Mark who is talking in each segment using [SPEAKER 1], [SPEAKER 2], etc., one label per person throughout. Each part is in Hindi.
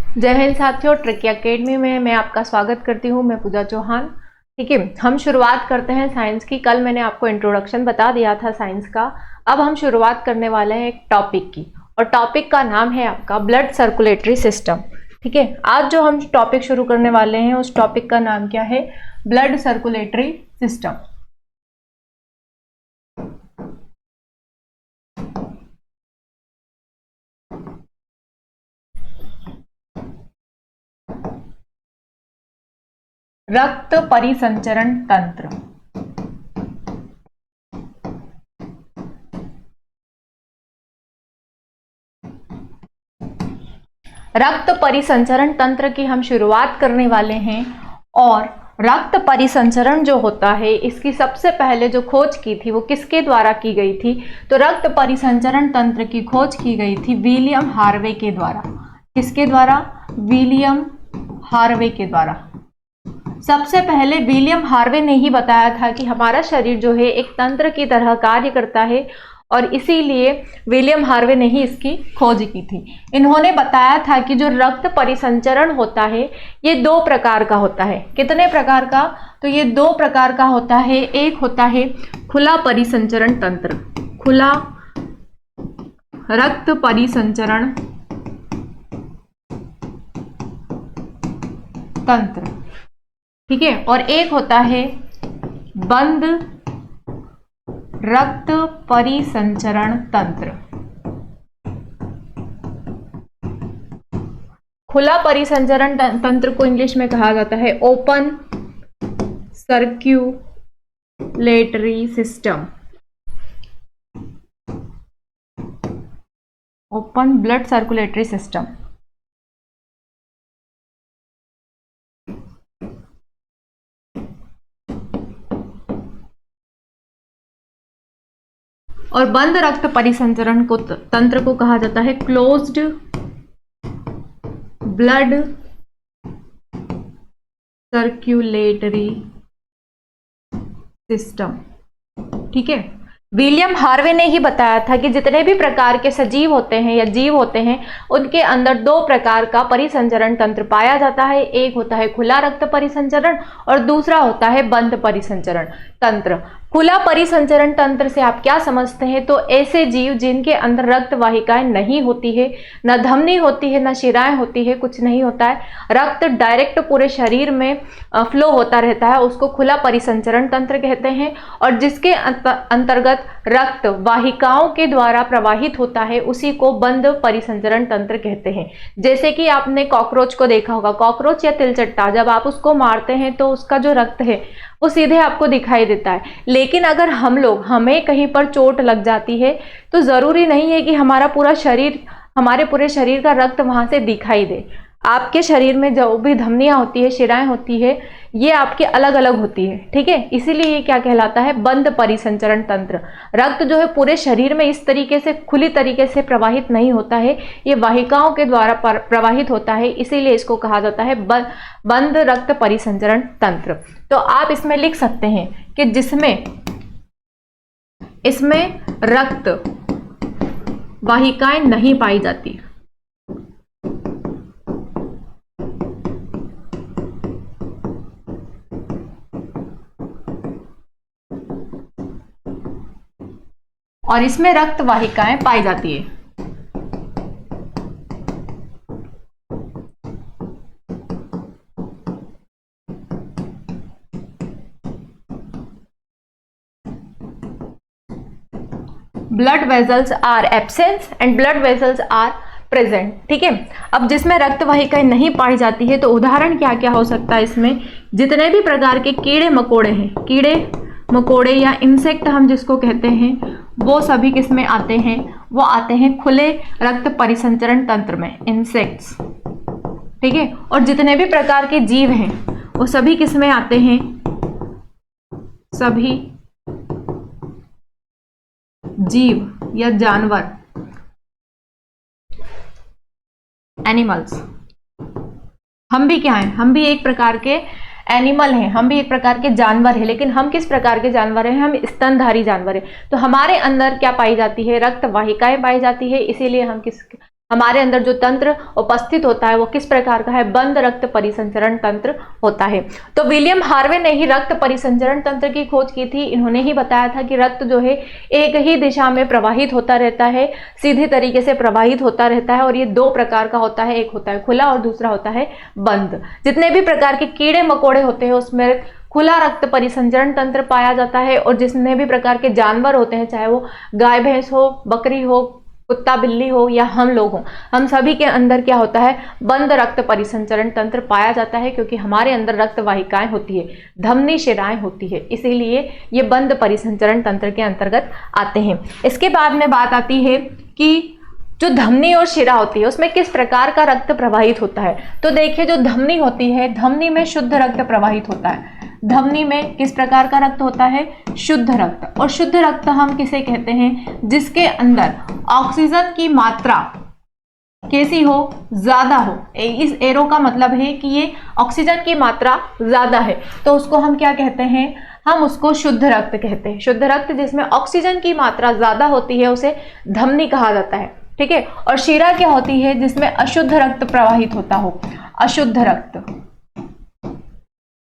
[SPEAKER 1] जय हिंद साथियों, ट्रिकी एकेडमी में मैं आपका स्वागत करती हूँ। मैं पूजा चौहान। ठीक है, हम शुरुआत करते हैं साइंस की। कल मैंने आपको इंट्रोडक्शन बता दिया था साइंस का। अब हम शुरुआत करने वाले हैं एक टॉपिक की, और टॉपिक का नाम है आपका ब्लड सर्कुलेटरी सिस्टम। ठीक है, आज जो हम टॉपिक शुरू करने वाले हैं उस टॉपिक का नाम क्या है? Blood circulatory system. रक्त परिसंचरण तंत्र। रक्त परिसंचरण तंत्र की हम शुरुआत करने वाले हैं। और रक्त परिसंचरण जो होता है, इसकी सबसे पहले जो खोज की थी वो किसके द्वारा की गई थी? तो रक्त परिसंचरण तंत्र की खोज की गई थी विलियम हार्वे के द्वारा। किसके द्वारा? विलियम हार्वे के द्वारा। सबसे पहले विलियम हार्वे ने ही बताया था कि हमारा शरीर जो है एक तंत्र की तरह कार्य करता है, और इसीलिए विलियम हार्वे ने ही इसकी खोज की थी। इन्होंने बताया था कि जो रक्त परिसंचरण होता है ये दो प्रकार का होता है। कितने प्रकार का? तो ये दो प्रकार का होता है। एक होता है खुला परिसंचरण तंत्र, खुला रक्त परिसंचरण तंत्र। ठीक है, और एक होता है बंद रक्त परिसंचरण तंत्र। खुला परिसंचरण तंत्र को इंग्लिश में कहा जाता है open circulatory system, open blood circulatory system. और बंद रक्त परिसंचरण को तंत्र को कहा जाता है क्लोज्ड ब्लड सर्कुलेटरी सिस्टम। ठीक है, विलियम हार्वे ने ही बताया था कि जितने भी प्रकार के सजीव होते हैं या जीव होते हैं उनके अंदर दो प्रकार का परिसंचरण तंत्र पाया जाता है। एक होता है खुला रक्त परिसंचरण और दूसरा होता है बंद परिसंचरण तंत्र। खुला परिसंचरण तंत्र से आप क्या समझते हैं? तो ऐसे जीव जिनके अंदर रक्त वाहिकाएं नहीं होती है, न धमनी होती है, न शिराएं होती है, कुछ नहीं होता है, रक्त डायरेक्ट पूरे शरीर में फ्लो होता रहता है, उसको खुला परिसंचरण तंत्र कहते हैं। और जिसके अंतर्गत रक्त वाहिकाओं के द्वारा प्रवाहित होता है उसी को बंद परिसंचरण तंत्र कहते हैं। जैसे कि आपने कॉकरोच को देखा होगा, कॉकरोच या तिलचट्टा, जब आप उसको मारते हैं तो उसका जो रक्त है वो सीधे आपको दिखाई देता है। लेकिन अगर हमें कहीं पर चोट लग जाती है तो जरूरी नहीं है कि हमारे पूरे शरीर का रक्त वहां से दिखाई दे। आपके शरीर में जो भी धमनियां होती है, शिराएं होती है, ये आपके अलग अलग होती है। ठीक है, इसीलिए ये क्या कहलाता है? बंद परिसंचरण तंत्र। रक्त जो है पूरे शरीर में इस तरीके से खुली तरीके से प्रवाहित नहीं होता है, ये वाहिकाओं के द्वारा प्रवाहित होता है, इसीलिए इसको कहा जाता है बंद रक्त परिसंचरण तंत्र। तो आप इसमें लिख सकते हैं कि इसमें रक्त वाहिकाएं नहीं पाई जाती। और इसमें रक्त वाहिकाएं पाई जाती है। Blood vessels are absent and blood vessels are present. ठीक है, अब जिसमें रक्त वाहिकाएं नहीं पाई जाती है तो उदाहरण क्या क्या हो सकता है? इसमें जितने भी प्रकार के कीड़े मकोड़े हैं, कीड़े मकोड़े या इंसेक्ट हम जिसको कहते हैं, वो सभी किस में आते हैं? वो आते हैं खुले रक्त परिसंचरण तंत्र में, इंसेक्ट्स। ठीक है, और जितने भी प्रकार के जीव हैं वो सभी किस में आते हैं? सभी जीव या जानवर, एनिमल्स। हम भी क्या हैं? हम भी एक प्रकार के एनिमल हैं, हम भी एक प्रकार के जानवर हैं। लेकिन हम किस प्रकार के जानवर हैं? हम स्तनधारी जानवर हैं। तो हमारे अंदर क्या पाई जाती है? रक्त वाहिकाएं पाई जाती है, इसीलिए हम हमारे अंदर जो तंत्र उपस्थित होता है वो किस प्रकार का है, बंद रक्त परिसंचरण तंत्र होता है। तो विलियम हार्वे ने ही रक्त परिसंचरण तंत्र की खोज की थी। इन्होंने ही बताया था कि रक्त जो है एक ही दिशा में प्रवाहित होता रहता है, सीधी तरीके से प्रवाहित होता रहता है, और ये दो प्रकार का होता है, एक होता है खुला और दूसरा होता है बंद। जितने भी प्रकार के कीड़े मकोड़े होते हैं उसमें खुला रक्त परिसंचरण तंत्र पाया जाता है, और जितने भी प्रकार के जानवर होते हैं, चाहे वो गाय भैंस हो, बकरी हो, कुत्ता बिल्ली हो या हम लोग हों, हम सभी के अंदर क्या होता है, बंद रक्त परिसंचरण तंत्र पाया जाता है, क्योंकि हमारे अंदर रक्त वाहिकाएं होती है, धमनी शिराएं होती है, इसीलिए ये बंद परिसंचरण तंत्र के अंतर्गत आते हैं। इसके बाद में बात आती है कि जो धमनी और शिरा होती है उसमें किस प्रकार का रक्त प्रवाहित होता है। तो देखिए, जो धमनी होती है, धमनी में शुद्ध रक्त प्रवाहित होता है। धमनी में किस प्रकार का रक्त होता है, शुद्ध रक्त। और शुद्ध रक्त हम किसे कहते हैं, जिसके अंदर ऑक्सीजन की मात्रा कैसी हो, ज्यादा हो। इस एरो का मतलब है कि ये ऑक्सीजन की मात्रा ज्यादा है, तो उसको हम क्या कहते हैं, हम उसको शुद्ध रक्त कहते हैं। शुद्ध रक्त जिसमें ऑक्सीजन की मात्रा ज्यादा होती है उसे धमनी कहा जाता है, ठीक है। और शिरा क्या होती है, जिसमें अशुद्ध रक्त प्रवाहित होता हो, अशुद्ध रक्त।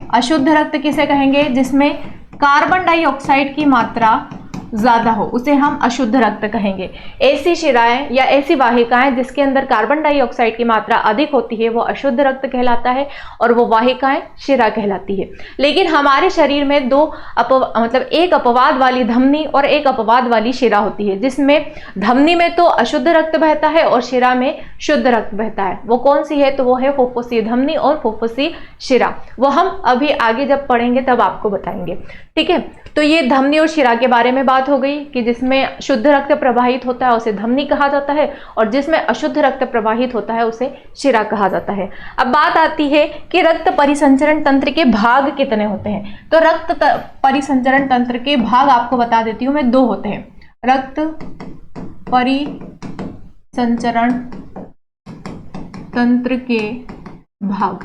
[SPEAKER 1] अशुद्ध रक्त किसे कहेंगे, जिसमें कार्बन डाइऑक्साइड की मात्रा ज्यादा हो, उसे हम अशुद्ध रक्त कहेंगे। ऐसी शिराएं या ऐसी वाहिकाएं जिसके अंदर कार्बन डाइऑक्साइड की मात्रा अधिक होती है वो अशुद्ध रक्त कहलाता है, और वो वाहिकाएं शिरा कहलाती है। लेकिन हमारे शरीर में मतलब एक अपवाद वाली धमनी और एक अपवाद वाली शिरा होती है, जिसमें धमनी में तो अशुद्ध रक्त बहता है और शिरा में शुद्ध रक्त बहता है। वो कौन सी है, तो वो है फुफ्फुसी धमनी और फुफ्फुसी शिरा। वो हम अभी आगे जब पढ़ेंगे तब आपको बताएंगे, ठीक है। तो ये धमनी और शिरा के बारे में बात हो गई कि जिसमें शुद्ध रक्त प्रवाहित होता है उसे धमनी कहा जाता है, और जिसमें अशुद्ध रक्त प्रवाहित होता है उसे शिरा कहा जाता है। अब बात आती है कि रक्त परिसंचरण तंत्र के भाग कितने होते हैं। तो रक्त परिसंचरण तंत्र के भाग आपको बता देती हूं मैं, दो होते हैं। रक्त परिसंचरण तंत्र के भाग,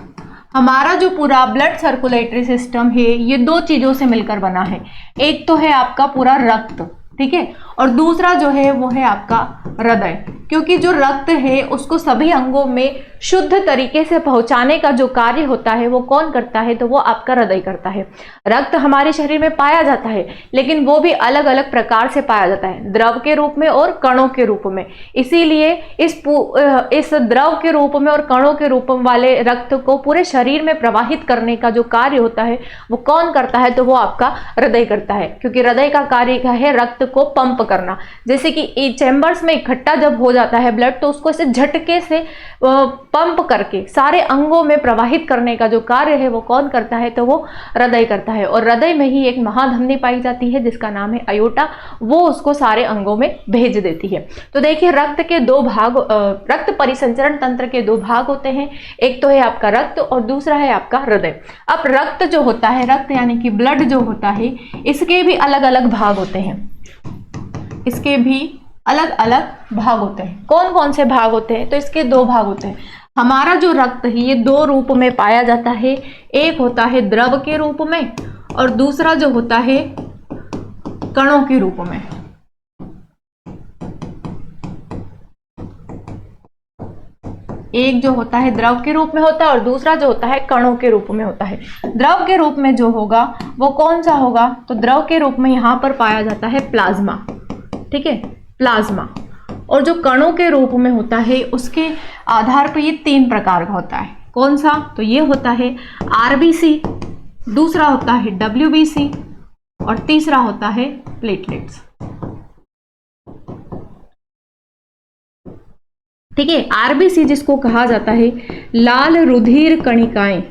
[SPEAKER 1] हमारा जो पूरा ब्लड सर्कुलेटरी सिस्टम है ये दो चीजों से मिलकर बना है। एक तो है आपका पूरा रक्त, ठीक है, और दूसरा जो है वो है आपका हृदय। क्योंकि जो रक्त है उसको सभी अंगों में शुद्ध तरीके से पहुंचाने का जो कार्य होता है वो कौन करता है, तो वो आपका हृदय करता है। रक्त हमारे शरीर में पाया जाता है, लेकिन वो भी अलग अलग प्रकार से पाया जाता है, द्रव के रूप में और कणों के रूप में। इसीलिए इस द्रव के रूप में और कणों के रूप वाले रक्त को पूरे शरीर में प्रवाहित करने का जो कार्य होता है वो कौन करता है, तो वो आपका हृदय करता है। क्योंकि हृदय का कार्य क्या है, रक्त को पंप करना। जैसे कि चैम्बर्स में इकट्ठा जब हो जाता है ब्लड, तो उसको ऐसे झटके से पंप करके सारे अंगों में प्रवाहित करने का जो कार्य है वो कौन करता है, तो वो हृदय करता है। और हृदय में ही एक महाधमनी पाई जाती है जिसका नाम है अयोटा, वो उसको सारे अंगों में भेज देती है। तो देखिए, रक्त के दो भाग, रक्त परिसंचरण तंत्र के दो भाग होते हैं। एक तो है आपका रक्त और दूसरा है आपका हृदय। अब रक्त जो होता है, रक्त यानी कि ब्लड जो होता है, इसके भी अलग अलग भाग होते हैं। इसके भी अलग अलग भाग होते हैं। कौन कौन से भाग होते हैं, तो इसके दो भाग होते हैं। हमारा जो रक्त है ये दो रूप में पाया जाता है। एक होता है द्रव के रूप में और दूसरा जो होता है कणों के रूप में। एक जो होता है द्रव के रूप में होता है और दूसरा जो होता है कणों के रूप में होता है। द्रव के रूप में जो होगा वो कौन सा होगा, तो द्रव के रूप में यहां पर पाया जाता है प्लाज्मा, ठीक है, प्लाज्मा। और जो कणों के रूप में होता है उसके आधार पर ये तीन प्रकार का होता है। कौन सा, तो ये होता है आरबीसी, दूसरा होता है डब्ल्यूबीसी और तीसरा होता है प्लेटलेट्स, ठीक है। आरबीसी जिसको कहा जाता है लाल रुधिर कणिकाएं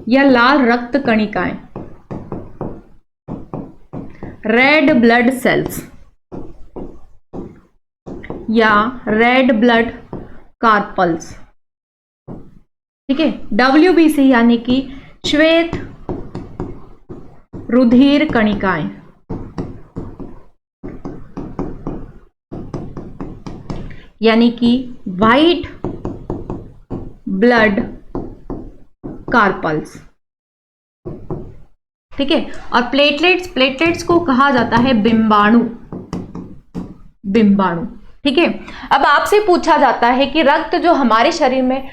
[SPEAKER 1] या लाल रक्त कणिकाएं, रेड ब्लड सेल्स या रेड ब्लड कार्पल्स, ठीक है। डब्ल्यूबीसी यानी कि श्वेत रुधिर कणिकाएं, यानी कि वाइट ब्लड कार्पल्स, ठीक है। और प्लेटलेट्स, प्लेटलेट्स को कहा जाता है बिंबाणु, बिंबाणु, ठीक ठीक है। अब आपसे पूछा जाता है कि रक्त जो हमारे शरीर में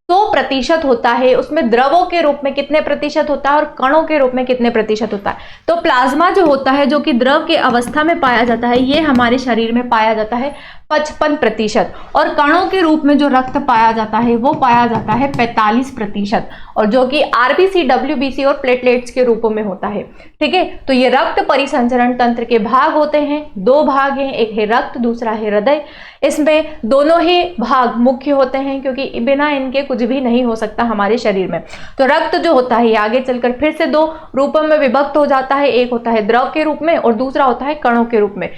[SPEAKER 1] 100% होता है, उसमें द्रवों के रूप में कितने प्रतिशत होता है और कणों के रूप में कितने प्रतिशत होता है। तो प्लाज्मा जो होता है, जो कि द्रव के अवस्था में पाया जाता है, ये हमारे शरीर में पाया जाता है 55%, और कणों के रूप में जो रक्त पाया जाता है वो पाया जाता है 45%, और जो कि आरबीसी, डब्ल्यूबीसी और प्लेटलेट्स के रूपों में होता है। ठीक है, तो ये रक्त परिसंचरण तंत्र के भाग होते हैं, दो भाग हैं, एक है रक्त, दूसरा है हृदय। इसमें दोनों ही भाग मुख्य होते हैं, क्योंकि बिना इनके कुछ भी नहीं हो सकता हमारे शरीर में। तो रक्त जो होता है आगे चलकर फिर से दो रूपों में विभक्त हो जाता है, एक होता है द्रव के रूप में और दूसरा होता है कणों के रूप में।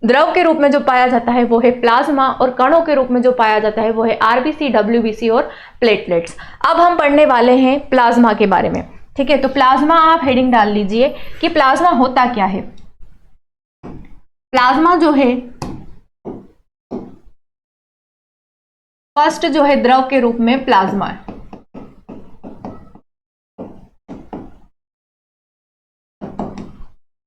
[SPEAKER 1] द्रव के रूप में जो पाया जाता है वो है प्लाज्मा, और कणों के रूप में जो पाया जाता है वो है आरबीसी, डब्ल्यूबीसी और प्लेटलेट्स। अब हम पढ़ने वाले हैं प्लाज्मा के बारे में। ठीक है, तो प्लाज्मा आप हेडिंग डाल लीजिए कि प्लाज्मा होता क्या है। प्लाज्मा जो है फर्स्ट जो है द्रव के रूप में प्लाज्मा है।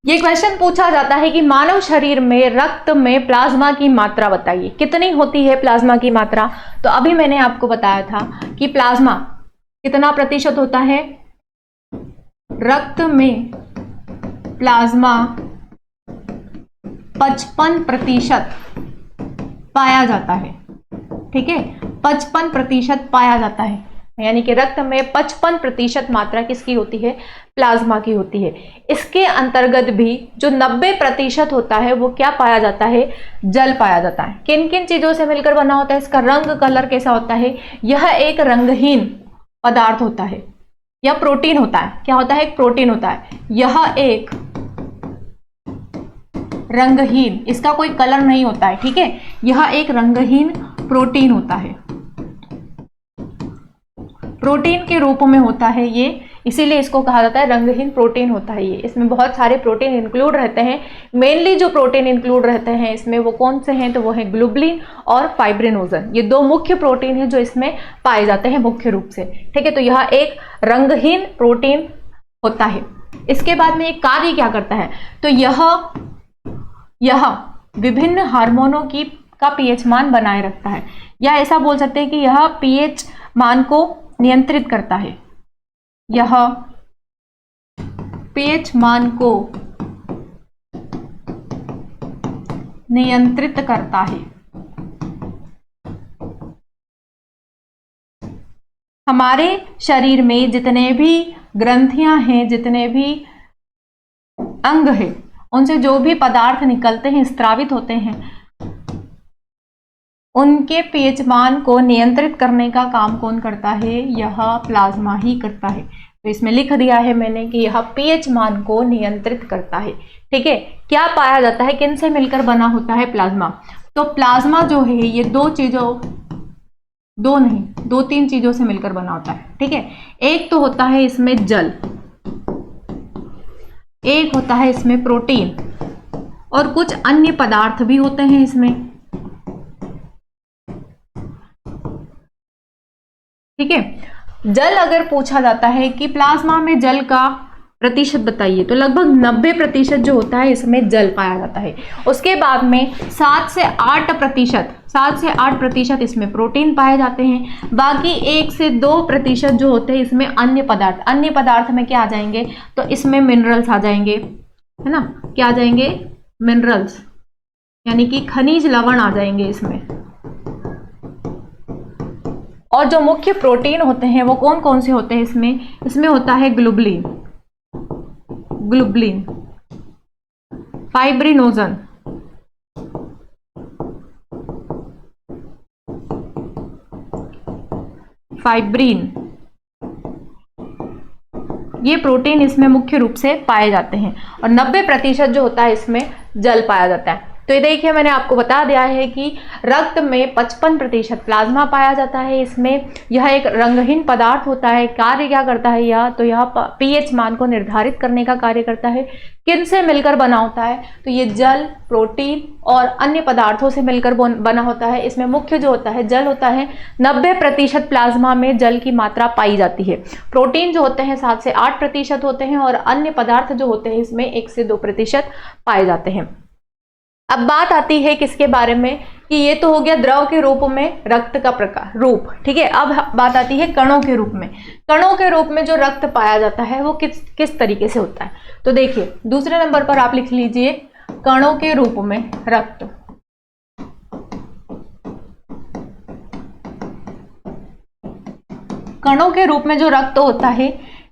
[SPEAKER 1] ये क्वेश्चन पूछा जाता है कि मानव शरीर में रक्त में प्लाज्मा की मात्रा बताइए, कितनी होती है प्लाज्मा की मात्रा। तो अभी मैंने आपको बताया था कि प्लाज्मा कितना प्रतिशत होता है, रक्त में प्लाज्मा 55% पाया जाता है। ठीक है, 55% पाया जाता है, यानी कि रक्त में 55% मात्रा किसकी होती है, प्लाज्मा की होती है। इसके अंतर्गत भी जो 90% होता है वो क्या पाया जाता है, जल पाया जाता है। किन किन चीजों से मिलकर बना होता है, इसका रंग कलर कैसा होता है, यह एक रंगहीन पदार्थ होता है, यह प्रोटीन होता है। क्या होता है, एक प्रोटीन होता है। यह एक रंगहीन, इसका कोई कलर नहीं होता है। ठीक है, यह एक रंगहीन प्रोटीन होता है, प्रोटीन के रूप में होता है ये, इसीलिए इसको कहा जाता है रंगहीन प्रोटीन होता है ये। इसमें बहुत सारे प्रोटीन इंक्लूड रहते हैं। मेनली जो प्रोटीन इंक्लूड रहते हैं इसमें वो कौन से हैं, तो वो है ग्लोबुलिन और फाइब्रिनोजन। ये दो मुख्य प्रोटीन हैं जो इसमें पाए जाते हैं मुख्य रूप से। ठीक है, तो यह एक रंगहीन प्रोटीन होता है। इसके बाद में ये कार्य क्या करता है, तो यह विभिन्न हार्मोनों का पीएच मान बनाए रखता है, या ऐसा बोल सकते हैं कि यह पीएच मान को नियंत्रित करता है। यह पीएच मान को नियंत्रित करता है। हमारे शरीर में जितने भी ग्रंथियां हैं, जितने भी अंग हैं, उनसे जो भी पदार्थ निकलते हैं, स्त्रावित होते हैं, उनके पीएच मान को नियंत्रित करने का काम कौन करता है, यह प्लाज्मा ही करता है। तो इसमें लिख दिया है मैंने कि यह पीएच मान को नियंत्रित करता है। ठीक है, क्या पाया जाता है, किन से मिलकर बना होता है प्लाज्मा। तो प्लाज्मा जो है ये दो तीन चीजों से मिलकर बना होता है। ठीक है, एक तो होता है इसमें जल, एक होता है इसमें प्रोटीन, और कुछ अन्य पदार्थ भी होते हैं इसमें। ठीक है, जल अगर पूछा जाता है कि प्लाज्मा में जल का प्रतिशत बताइए, तो लगभग 90% जो होता है इसमें जल पाया जाता है। उसके बाद में 7 से 8% इसमें प्रोटीन पाए जाते हैं। बाकी 1 से 2% जो होते हैं इसमें अन्य पदार्थ में क्या आ जाएंगे, तो इसमें मिनरल्स आ जाएंगे, है ना। क्या आ जाएंगे, मिनरल्स, यानी कि खनिज लवण आ जाएंगे इसमें। और जो मुख्य प्रोटीन होते हैं वो कौन कौन से होते हैं इसमें होता है ग्लोबुलिन, फाइब्रिनोजन, फाइब्रिन, ये प्रोटीन इसमें मुख्य रूप से पाए जाते हैं। और 90% जो होता है इसमें जल पाया जाता है। तो ये देखिए मैंने आपको बता दिया है कि रक्त में 55% प्लाज्मा पाया जाता है। इसमें यह एक रंगहीन पदार्थ होता है। कार्य क्या करता है यह, तो यह पीएच मान को निर्धारित करने का कार्य करता है। किन से मिलकर बना होता है, तो ये जल, प्रोटीन और अन्य पदार्थों से मिलकर बना होता है। इसमें मुख्य जो होता है जल होता है। 90% प्लाज्मा में जल की मात्रा पाई जाती है। प्रोटीन जो होते हैं 7 से 8% होते हैं, और अन्य पदार्थ जो होते हैं इसमें 1 से 2% पाए जाते हैं। अब बात आती है किसके बारे में, कि ये तो हो गया द्रव के रूप में रक्त का प्रकार रूप, ठीक है। अब बात आती है कणों के रूप में। कणों के रूप में जो रक्त पाया जाता है वो किस तरीके से होता है। तो देखिए दूसरे नंबर पर आप लिख लीजिए कणों के रूप में रक्त। कणों के रूप में जो रक्त होता है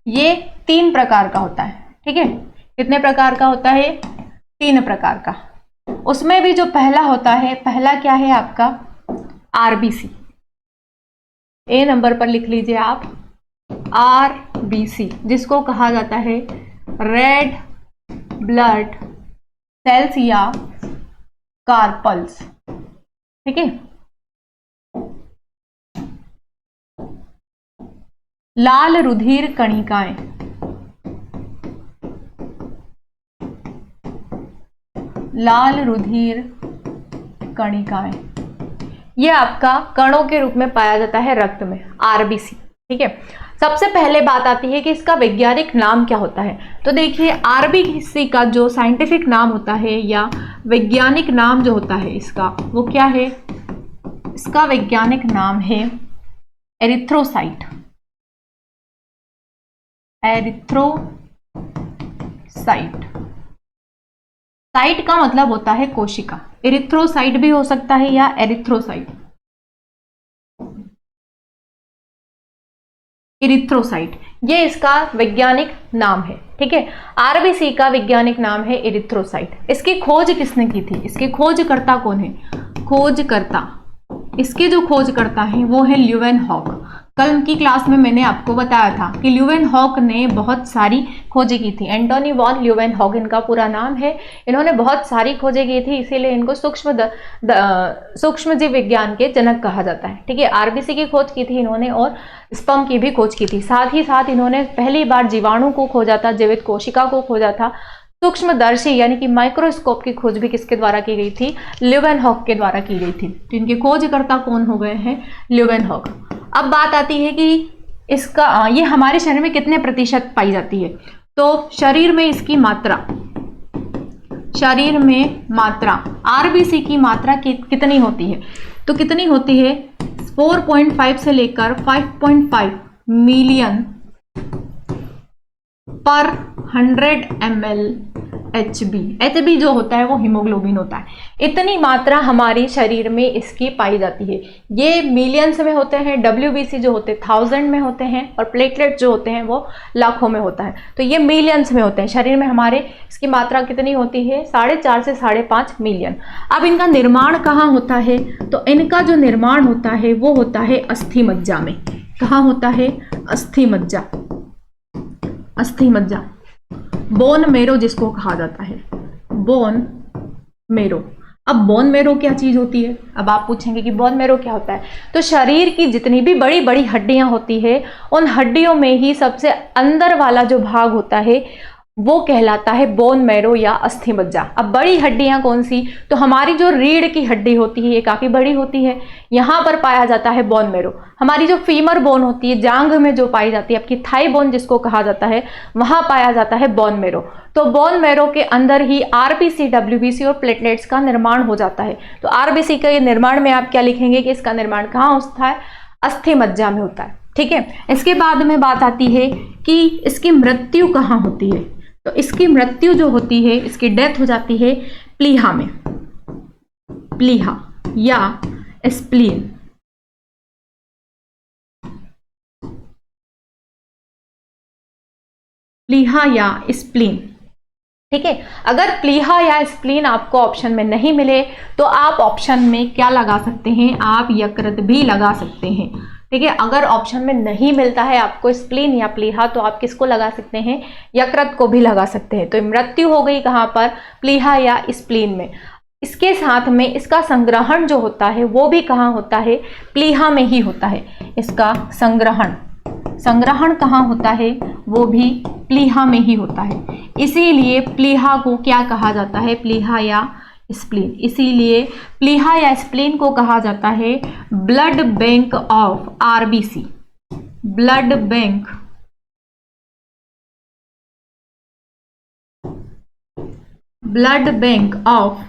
[SPEAKER 1] ये 3 प्रकार का होता है, ठीक है। कितने प्रकार का होता है? 3 प्रकार का। उसमें भी जो पहला होता है, पहला क्या है आपका? आरबीसी। ए नंबर पर लिख लीजिए आप आरबीसी, जिसको कहा जाता है रेड ब्लड सेल्स या कार्पल्स, ठीक है। लाल रुधिर कणिकाएं, लाल रुधिर कणिकाएं, ये आपका कणों के रूप में पाया जाता है रक्त में, आरबीसी, ठीक है। सबसे पहले बात आती है कि इसका वैज्ञानिक नाम क्या होता है। तो देखिए आरबीसी का जो साइंटिफिक नाम होता है या वैज्ञानिक नाम जो होता है इसका, वो क्या है? इसका वैज्ञानिक नाम है एरिथ्रोसाइट। एरिथ्रोसाइट, साइट का मतलब होता है कोशिका। एरिथ्रोसाइट भी हो सकता है या एरिथ्रोसाइट। एरिथ्रोसाइट ये इसका वैज्ञानिक नाम है, ठीक है। आरबीसी का वैज्ञानिक नाम है एरिथ्रोसाइट। इसकी खोज किसने की थी? इसके खोजकर्ता कौन है? खोजकर्ता, इसके जो खोजकर्ता हैं वो है ल्यूवेनहॉक। कल की क्लास में मैंने आपको बताया था कि ल्यूवेनहॉक ने बहुत सारी खोजें की थी। एंटोनी वॉन ल्यूवेनहॉक इनका पूरा नाम है। इन्होंने बहुत सारी खोजें की थी, इसीलिए इनको सूक्ष्म जीव विज्ञान के जनक कहा जाता है, ठीक है। आरबीसी की खोज की थी इन्होंने और स्पर्म की भी खोज की थी। साथ ही साथ इन्होंने पहली बार जीवाणु को खोजा था, जीवित कोशिका को खोजा था। सूक्ष्मदर्शी यानी कि माइक्रोस्कोप की खोज भी किसके द्वारा की गई थी? ल्यूवेनहॉक के द्वारा की गई थी। तो इनके खोजकर्ता कौन हो गए हैं? ल्यूवेनहॉक। अब बात आती है कि इसका ये हमारे शरीर में कितने प्रतिशत पाई जाती है। तो शरीर में इसकी मात्रा, शरीर में मात्रा आरबीसी की मात्रा कितनी होती है? तो कितनी होती है? 4.5 से लेकर 5.5 मिलियन पर 100 ml HB जो होता है वो हीमोग्लोबिन होता है। इतनी मात्रा हमारे शरीर में इसकी पाई जाती है। ये मिलियंस में होते हैं, WBC जो होते हैं 1000 में होते हैं और प्लेटलेट जो होते हैं वो लाखों में होता है। तो ये मिलियंस में होते हैं। शरीर में हमारे इसकी मात्रा कितनी होती है? 4.5 से 5.5 मिलियन। अब इनका निर्माण कहाँ होता है? तो इनका जो निर्माण होता है वो होता है अस्थि मज्जा में। कहाँ होता है? अस्थि मज्जा, अस्थि मज्जा, बोन मेरो जिसको कहा जाता है, बोन मेरो। अब बोन मेरो क्या चीज होती है? अब आप पूछेंगे कि बोन मेरो क्या होता है। तो शरीर की जितनी भी बड़ी बड़ी हड्डियां होती है उन हड्डियों में ही सबसे अंदर वाला जो भाग होता है वो कहलाता है बोन मेरो या अस्थि मज्जा। अब बड़ी हड्डियां कौन सी? तो हमारी जो रीढ़ की हड्डी होती है ये काफी बड़ी होती है, यहां पर पाया जाता है बोन मेरो। हमारी जो फीमर बोन होती है, जांघ में जो पाई जाती है, आपकी थाई बोन जिसको कहा जाता है, वहां पाया जाता है बोन मेरो। तो बोन मेरो के अंदर ही आरबीसी, WBC और प्लेटलेट्स का निर्माण हो जाता है। तो आरबीसी के निर्माण में आप क्या लिखेंगे कि इसका निर्माण कहाँ होता है? अस्थि मज्जा में होता है, ठीक है। इसके बाद में बात आती है कि इसकी मृत्यु कहाँ होती है। तो इसकी मृत्यु जो होती है, इसकी डेथ हो जाती है प्लीहा में, प्लीहा या स्प्लीन। प्लीहा या स्प्लीन, ठीक है। अगर प्लीहा या स्प्लीन आपको ऑप्शन में नहीं मिले तो आप ऑप्शन में क्या लगा सकते हैं? आप यकृत भी लगा सकते हैं, ठीक है। अगर ऑप्शन में नहीं मिलता है आपको स्प्लीन या प्लीहा तो आप किसको लगा सकते हैं? यकृत को भी लगा सकते हैं। तो मृत्यु हो गई कहाँ पर? प्लीहा या स्प्लीन में। इसके साथ में इसका संग्रहण जो होता है वो भी कहाँ होता है? प्लीहा में ही होता है। इसका संग्रहण, संग्रहण कहाँ होता है? वो भी प्लीहा में ही होता है। इसीलिए प्लीहा को क्या कहा जाता है? प्लीहा या स्प्लीन। इसीलिए प्लीहा या स्प्लीन को कहा जाता है blood bank of RBC, blood bank, blood bank of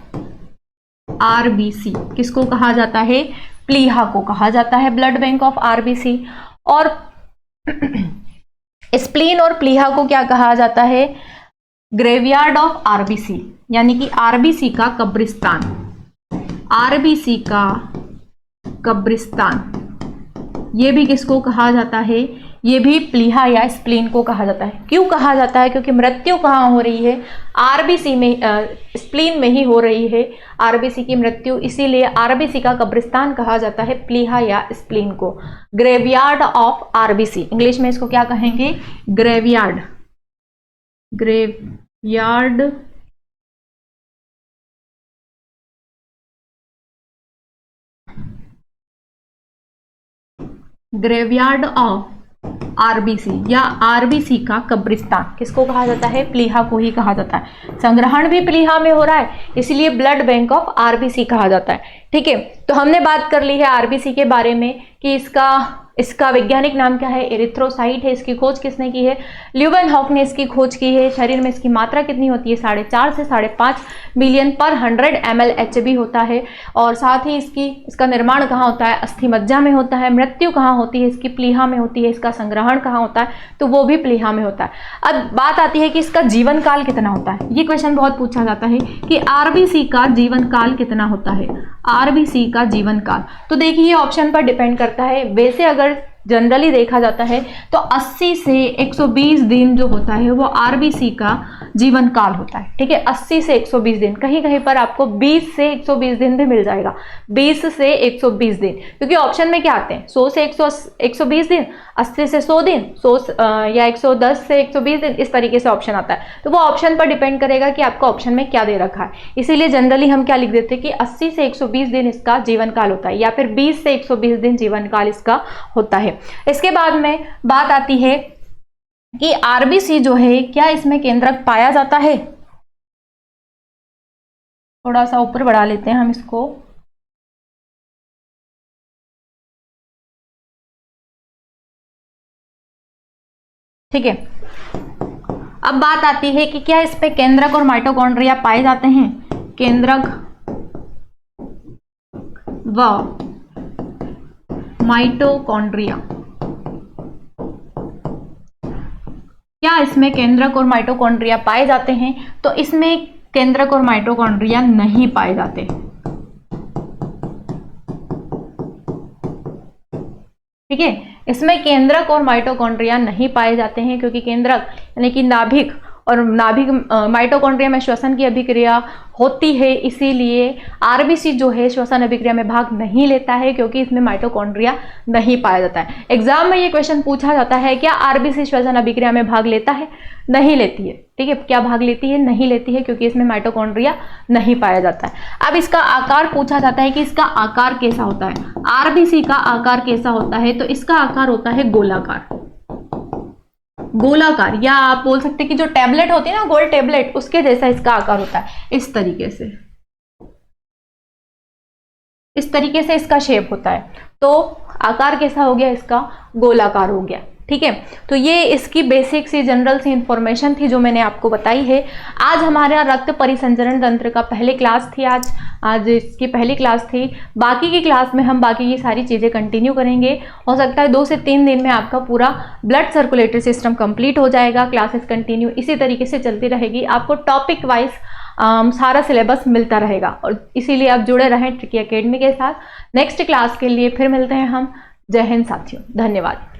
[SPEAKER 1] RBC किसको कहा जाता है? प्लीहा को कहा जाता है ब्लड बैंक ऑफ आरबीसी। और स्प्लीन और प्लीहा को क्या कहा जाता है? ग्रेवयार्ड ऑफ आरबीसी, यानी कि आरबीसी का कब्रिस्तान। आरबीसी का कब्रिस्तान ये भी किसको कहा जाता है? ये भी प्लीहा या स्प्लीन को कहा जाता है। क्यों कहा जाता है? क्योंकि मृत्यु कहाँ हो रही है? आरबीसी में, स्प्लीन में ही हो रही है आरबीसी की मृत्यु, इसीलिए आरबीसी का कब्रिस्तान कहा जाता है प्लीहा या स्प्लीन को। ग्रेवयार्ड ऑफ आरबीसी, इंग्लिश में इसको क्या कहेंगे? Graveyard. Graveyard graveyard of RBC या आरबीसी का कब्रिस्तान किसको कहा जाता है? प्लीहा को ही कहा जाता है। संग्रहण भी प्लीहा में हो रहा है, इसलिए ब्लड बैंक ऑफ आरबीसी कहा जाता है। ठीक है, तो हमने बात कर ली है आरबीसी के बारे में कि इसका वैज्ञानिक नाम क्या है? एरिथ्रोसाइट है। इसकी खोज किसने की है? ल्यूवेनहॉक ने इसकी खोज की है। शरीर में इसकी मात्रा कितनी होती है? 4.5 से 5.5 मिलियन पर 100 ml HB होता है। और साथ ही इसका निर्माण कहाँ होता है? अस्थि मज्जा में होता है। मृत्यु कहाँ होती है? इसकी प्लीहा में होती है। इसका संग्रहण कहाँ होता है? तो वो भी प्लीहा में होता है। अब बात आती है कि इसका जीवन काल कितना होता है। ये क्वेश्चन बहुत पूछा जाता है कि आरबीसी का जीवन काल कितना होता है? आरबीसी का जीवन काल, तो देखिए ये ऑप्शन पर डिपेंड करता है। वैसे अगर जनरली देखा जाता है तो 80 से 120 दिन जो होता है वो आरबीसी का जीवन काल होता है। ठीक है, 80 से 120 दिन, कहीं कहीं पर आपको 20 से 120 दिन भी मिल जाएगा। 20 से 120 दिन, क्योंकि ऑप्शन में क्या आते हैं? 100 से 120 दिन, 80 से 100 दिन, 100 या 110 से 120 दिन, इस तरीके से ऑप्शन आता है। तो वो ऑप्शन पर डिपेंड करेगा कि आपको ऑप्शन में क्या दे रखा है। इसीलिए जनरली हम क्या लिख देते हैं कि 80 से 120 दिन इसका जीवन काल होता है, या फिर 20 से 120 दिन जीवन काल इसका होता है। इसके बाद में बात आती है कि आरबीसी जो है क्या इसमें केंद्रक पाया जाता है? थोड़ा सा ऊपर बढ़ा लेते हैं हम इसको। ठीक है, अब बात आती है कि क्या इस पे केंद्रक और माइटोकॉन्ड्रिया पाए जाते हैं? केंद्रक व माइटोकॉन्ड्रिया, क्या इसमें केंद्रक और माइटोकॉन्ड्रिया पाए जाते हैं? तो इसमें केंद्रक और माइटोकॉन्ड्रिया नहीं पाए जाते। ठीक है, इसमें केंद्रक और माइटोकॉन्ड्रिया नहीं पाए जाते हैं, क्योंकि केंद्रक यानी कि नाभिक और माइटोकॉन्ड्रिया में श्वसन की अभिक्रिया होती है, इसीलिए आरबीसी जो है श्वसन अभिक्रिया में भाग नहीं लेता है, क्योंकि इसमें माइटोकॉन्ड्रिया नहीं पाया जाता है। एग्जाम में ये क्वेश्चन पूछा जाता है, क्या आरबीसी श्वसन अभिक्रिया में भाग लेता है? नहीं लेती है। ठीक है, क्या भाग लेती है? नहीं लेती है, क्योंकि इसमें माइटोकॉन्ड्रिया नहीं पाया जाता है। अब इसका आकार पूछा जाता है कि इसका आकार कैसा होता है? आरबीसी का आकार कैसा होता है? तो इसका आकार होता है गोलाकार। गोलाकार, या आप बोल सकते हैं कि जो टैबलेट होती है ना, गोल टैबलेट, उसके जैसा इसका आकार होता है। इस तरीके से इसका शेप होता है। तो आकार कैसा हो गया? इसका गोलाकार हो गया। ठीक है, तो ये इसकी बेसिक सी जनरल सी इंफॉर्मेशन थी जो मैंने आपको बताई है। आज हमारा रक्त परिसंचरण तंत्र का पहली क्लास थी। आज इसकी पहली क्लास थी। बाकी की क्लास में हम बाकी की सारी चीज़ें कंटिन्यू करेंगे। हो सकता है 2 से 3 दिन में आपका पूरा ब्लड सर्कुलेटरी सिस्टम कंप्लीट हो जाएगा। क्लासेस कंटिन्यू इसी तरीके से चलती रहेगी। आपको टॉपिक वाइज सारा सिलेबस मिलता रहेगा, और इसीलिए आप जुड़े रहें ट्रिकी एकेडमी के साथ। नेक्स्ट क्लास के लिए फिर मिलते हैं हम। जय हिंद साथियों, धन्यवाद।